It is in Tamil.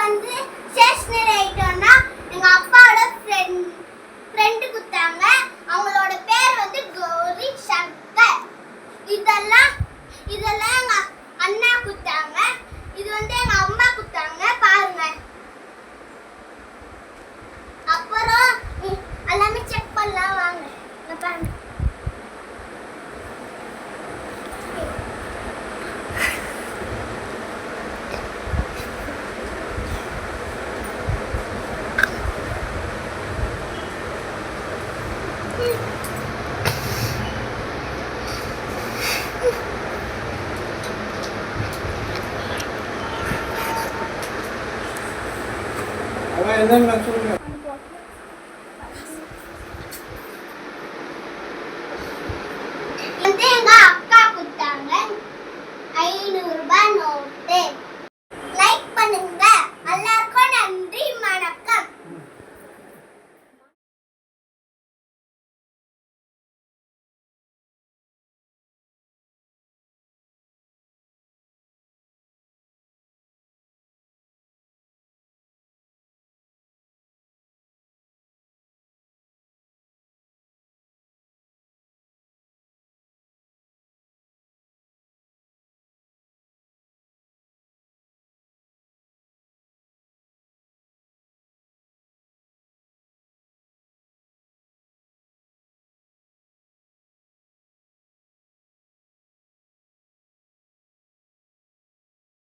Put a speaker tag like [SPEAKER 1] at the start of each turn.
[SPEAKER 1] வந்து ஸ்டேஷனரி ஐட்டம்னா எங்க அப்பாவோட ஃப்ரெண்டு குத்தாங்க. அவங்களோட பேர் வந்து கௌரி சங்கர். இதெல்லாம் எங்க அண்ணா குத்தாங்க. இது வந்து எங்க அம்மா குத்தாங்க. பாருங்க. அப்புறம் எல்லாமே செக் பண்ணலாம் வாங்க. பாருங்க.
[SPEAKER 2] என்னன்னு நான் சொல்லுங்க.